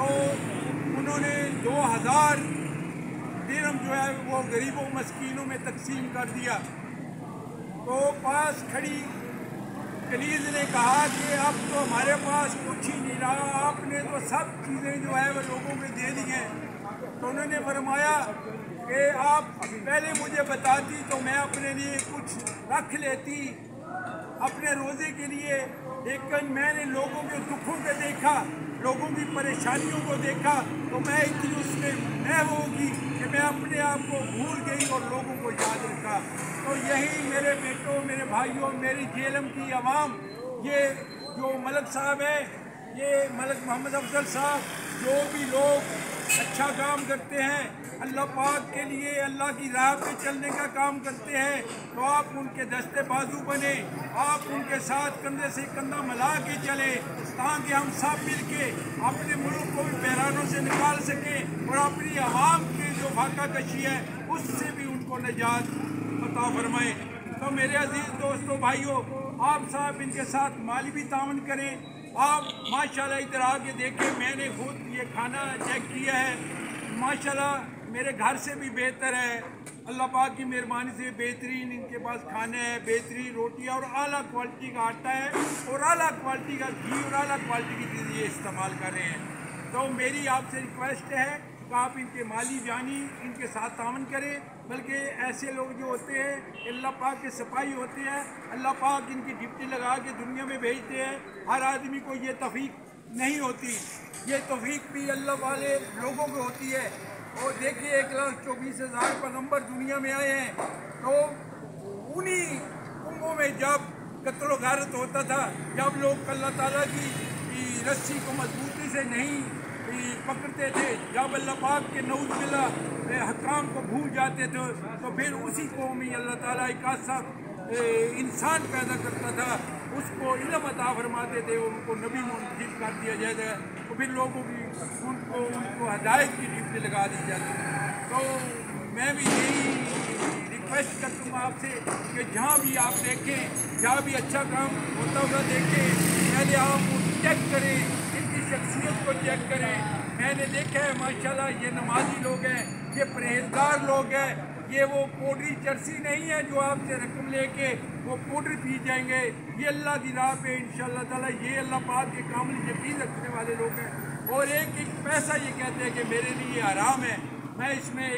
तो उन्होंने 2000 दिरहम जो है वो गरीबों मस्कीनों में तकसीम कर दिया। तो पास खड़ी कनीज़ ने कहा कि अब तो हमारे पास कुछ ही नहीं रहा, आपने तो सब चीज़ें जो है वो लोगों को दे दी हैं। तो उन्होंने फरमाया कि आप पहले मुझे बताती तो मैं अपने लिए कुछ रख लेती अपने रोज़े के लिए, लेकिन मैंने लोगों के दुखों को देखा, लोगों की परेशानियों को देखा, तो मैं इतनी उसमें महव होगी कि मैं अपने आप को भूल गई और लोगों को याद रखा। तो यही मेरे बेटों, मेरे भाइयों, मेरी जेलम की आवाम, ये जो मलक साहब है, ये मलक मोहम्मद अफजल साहब, जो भी लोग अच्छा काम करते हैं, अल्लाह पाक के लिए अल्लाह की राह पे चलने का काम करते हैं, तो आप उनके दस्ते बाजू बने, आप उनके साथ कंधे से कंधा मिला के चले, ताकि हम सब मिल के अपने मुल्क को भी बहरानों से निकाल सकें और अपनी आवाम की जो फाका कशी है उससे भी उनको निजात अता फरमाएं। तो मेरे अजीज़ दोस्तों, भाइयों, आप साहब इनके साथ माली भी तावन करें। आप माशाल्लाह इधर आके देखें, मैंने खुद ये खाना चेक किया है, माशाल्लाह मेरे घर से भी बेहतर है। अल्लाह पाक की मेहरबानी से बेहतरीन इनके पास खाने हैं, बेहतरीन रोटियाँ और आला क्वालिटी का आटा है और आला क्वालिटी का घी और आला क्वालिटी की चीज़ ये इस्तेमाल कर रहे हैं। तो मेरी आपसे रिक्वेस्ट है कि आप इनके माली जानी इनके साथ तावन करें, बल्कि ऐसे लोग जो होते हैं अल्लाह पाक के सिपाही होते हैं, अल्लाह पाक इनकी ड्यूटी लगा के दुनिया में भेजते हैं। हर आदमी को ये तौफीक नहीं होती, ये तौफीक भी अल्लाह वाले लोगों को होती है। और देखिए 1,24,000 पैगंबर दुनिया में आए हैं, तो उन्हीं उम्मों में जब कत्ल गारत होता था, जब लोग अल्लाह ताला की रस्सी को मजबूती से नहीं पकड़ते थे, जब अल्लाह पाक के नऊज़ बिल्लाह हकाम को भूल जाते थे, तो फिर उसी कौम में अल्लाह ताला एक ऐसा इंसान पैदा करता था, उसको इल्म अता फरमाते थे, उनको नबी मुंतखब कर दिया जाता है, तो फिर लोगों की उनको हदायत की ड्यूटी लगा दी जाती है। तो मैं भी यही रिक्वेस्ट करता हूँ आपसे कि जहाँ भी आप देखें, जहाँ भी अच्छा काम होता हुआ देखें, पहले आप चेक करें, इनकी शख्सियत को चेक करें। मैंने देखा है माशाल्लाह ये नमाजी लोग हैं, ये परहेजगार लोग हैं, ये वो पाउडरी चरसी नहीं है जो आपसे रकम लेके वो पाउडर पी जाएंगे। ये अल्लाह की राह पे इंशाअल्लाह ताला ये अल्लाह पाक के कामिल यकीन रखने वाले लोग हैं। और एक पैसा ये कहते हैं कि मेरे लिए हराम है, मैं इसमें